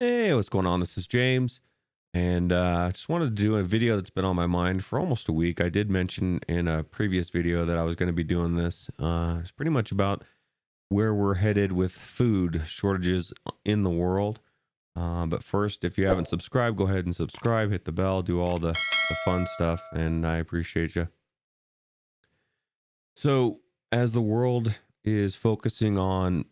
Hey, what's going on? This is James, and I just wanted to do a video that's been on my mind for almost a week. I did mention in a previous video that I was going to be doing this. It's pretty much about where we're headed with food shortages in the world. But first, if you haven't subscribed, go ahead and subscribe, hit the bell, do all the fun stuff, and I appreciate you. So, as the world is focusing on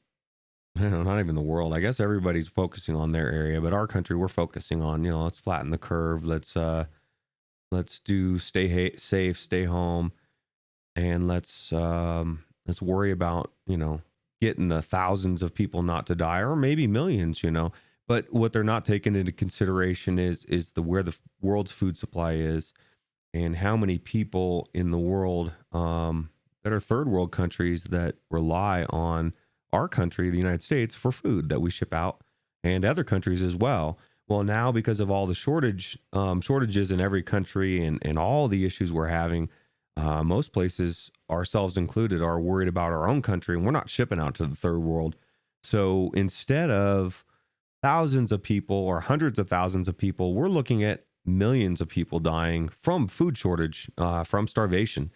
not even the world. I guess everybody's focusing on their area, but our country, we're focusing on, let's flatten the curve. Let's do safe, stay home, and let's worry about, getting the thousands of people not to die, or maybe millions. But what they're not taking into consideration is the where the world's food supply is, and how many people in the world that are third world countries that rely on our country, the United States, for food that we ship out, and other countries as well. Well, now because of all the shortages in every country, and all the issues we're having, most places, ourselves included, are worried about our own country, and we're not shipping out to the third world. So instead of thousands of people or hundreds of thousands of people, we're looking at millions of people dying from food shortage, from starvation.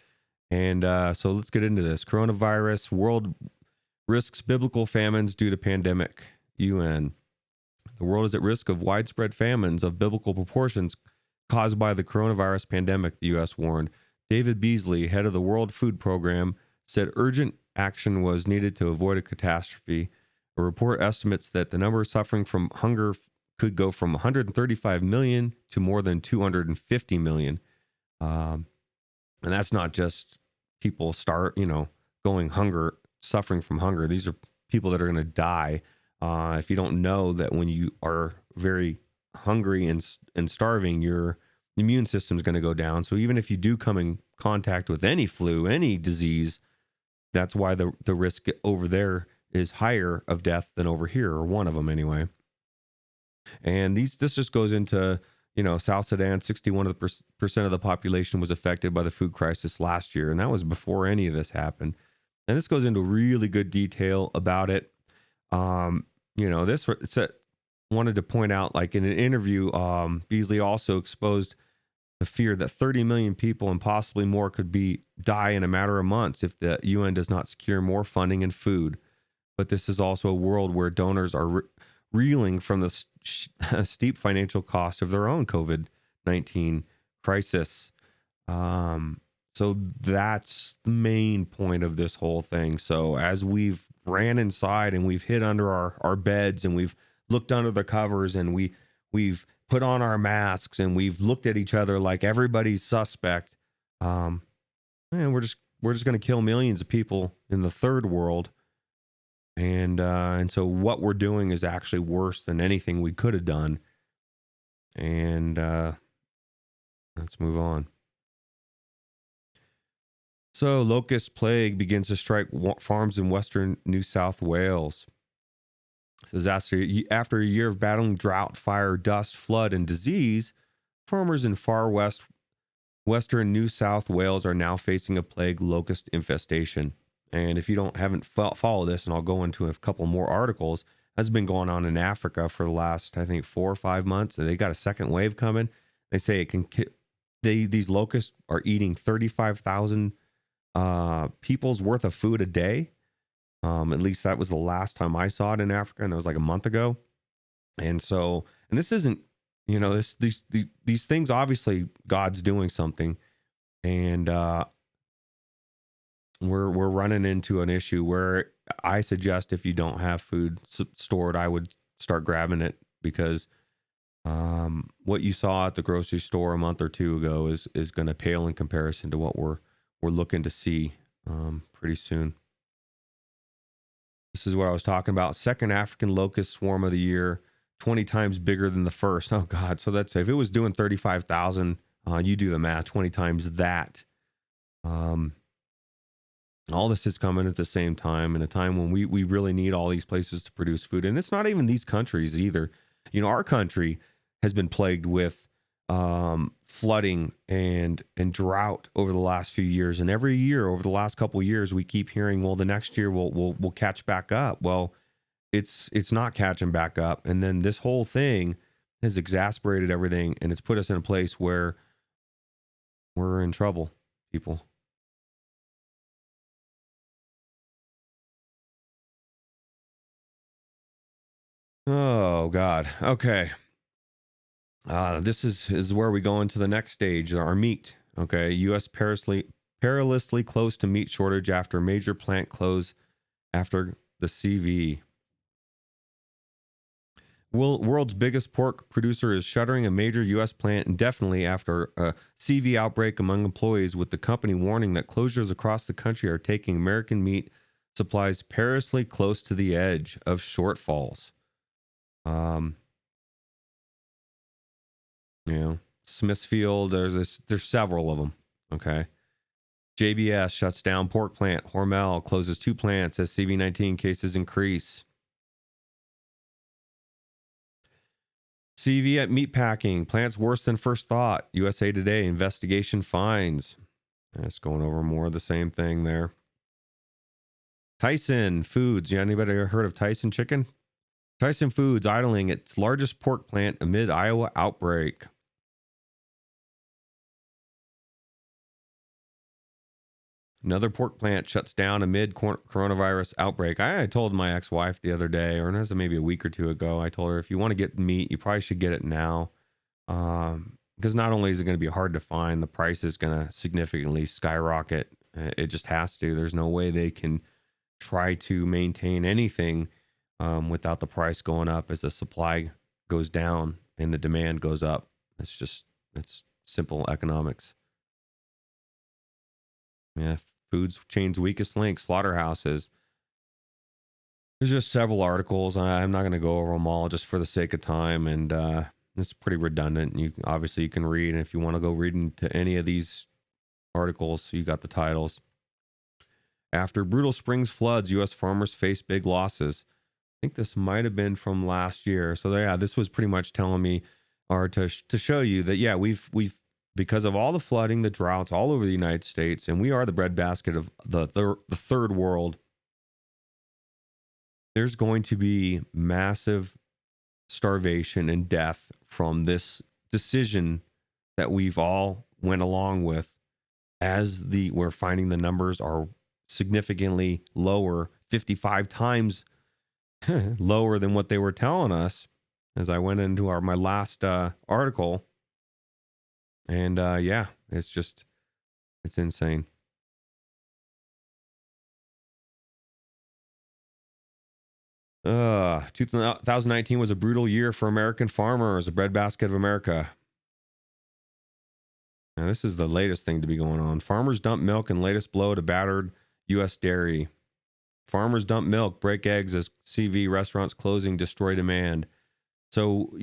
And so let's get into this. Coronavirus, world risks biblical famines due to pandemic. UN. The world is at risk of widespread famines of biblical proportions caused by the coronavirus pandemic, the U.S. warned. David Beasley, head of the World Food Program, said urgent action was needed to avoid a catastrophe. A report estimates that the number suffering from hunger could go from 135 million to more than 250 million. Um, and that's not just people going suffering from hunger. These are people that are going to die. If you don't know that when you are very hungry and starving, your immune system is going to go down. So even if you do come in contact with any flu, any disease, that's why the risk over there is higher of death than over here, or one of them anyway. And this just goes into, South Sudan. 61% of the population was affected by the food crisis last year, and that was before any of this happened. And this goes into really good detail about it. This wanted to point out, like in an interview, Beasley also exposed the fear that 30 million people and possibly more could die in a matter of months if the UN does not secure more funding and food. But this is also a world where donors are reeling from the steep financial cost of their own COVID-19 crisis. So that's the main point of this whole thing. So as we've ran inside and we've hid under our beds, and we've looked under the covers, and we've put on our masks, and we've looked at each other like everybody's suspect, and we're just going to kill millions of people in the third world. And so what we're doing is actually worse than anything we could have done. And let's move on. So, locust plague begins to strike farms in western New South Wales. It says after a year of battling drought, fire, dust, flood, and disease, farmers in far western New South Wales are now facing a plague locust infestation. And if you haven't followed this, and I'll go into a couple more articles, has been going on in Africa for the last, I think, 4 or 5 months. And they got a second wave coming. They say it can. These locusts are eating 35,000 people's worth of food a day. At least that was the last time I saw it in Africa, and that was like a month ago. And this isn't, these things, obviously God's doing something, and we're running into an issue where I suggest, if you don't have food stored, I would start grabbing it, because what you saw at the grocery store a month or two ago is going to pale in comparison to what we're looking to see pretty soon. This is what I was talking about. Second African locust swarm of the year, 20 times bigger than the first. Oh God! So that's, if it was doing 35,000, you do the math. 20 times that. All this is coming at the same time, in a time when we really need all these places to produce food. And it's not even these countries either. Our country has been plagued with flooding and drought over the last few years. And every year over the last couple of years, we keep hearing, well, the next year we'll catch back up. Well, it's not catching back up. And then this whole thing has exasperated everything, and it's put us in a place where we're in trouble, people. Oh God. Okay. This is where we go into the next stage, our meat. Okay. U.S. perilously close to meat shortage after major plant close after the CV. World's biggest pork producer is shuttering a major U.S. plant indefinitely after a CV outbreak among employees, with the company warning that closures across the country are taking American meat supplies perilously close to the edge of shortfalls. Um, you know, Smithfield, there's several of them. Okay. JBS shuts down pork plant. Hormel closes 2 plants as CV-19 cases increase. CV at meatpacking. Plants worse than first thought. USA Today investigation finds. That's going over more of the same thing there. Tyson Foods. Yeah, anybody heard of Tyson Chicken? Tyson Foods idling its largest pork plant amid Iowa outbreak. Another pork plant shuts down amid coronavirus outbreak. I told my ex-wife the other day, or it was maybe a week or two ago, I told her, if you want to get meat, you probably should get it now. Because not only is it going to be hard to find, the price is going to significantly skyrocket. It just has to. There's no way they can try to maintain anything without the price going up as the supply goes down and the demand goes up. It's simple economics. Yeah, foods chain's weakest link, slaughterhouses. There's just several articles. I'm not going to go over them all just for the sake of time, and it's pretty redundant. You obviously you can read, and if you want to go read into any of these articles, you got the titles. After brutal spring's floods, U.S. farmers face big losses. I think this might have been from last year. So yeah, this was pretty much telling me, or to show you that yeah, we've because of all the flooding, the droughts all over the United States, and we are the breadbasket of the third world. There's going to be massive starvation and death from this decision that we've all went along with, as we're finding the numbers are significantly lower, 55 times lower than what they were telling us, as I went into my last article. And yeah, it's insane. 2019 was a brutal year for American farmers, the breadbasket of America. Now, this is the latest thing to be going on. Farmers dump milk and latest blow to battered U.S. dairy. Farmers dump milk, break eggs as CV restaurants closing, destroy demand. So,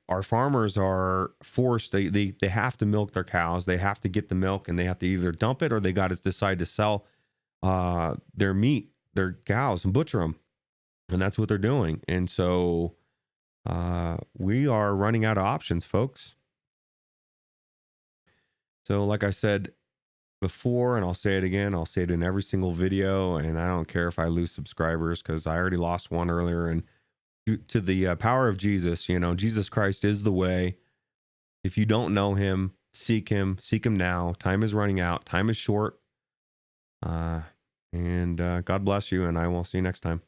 our farmers are forced, they have to milk their cows. They have to get the milk, and they have to either dump it or they got to decide to sell their meat, their cows, and butcher them. And that's what they're doing. And so we are running out of options, folks. So like I said before, and I'll say it again, I'll say it in every single video, and I don't care if I lose subscribers, because I already lost one earlier. And to the power of Jesus, Jesus Christ is the way. If you don't know him, seek him now. Time is running out. Time is short. And God bless you, and I will see you next time.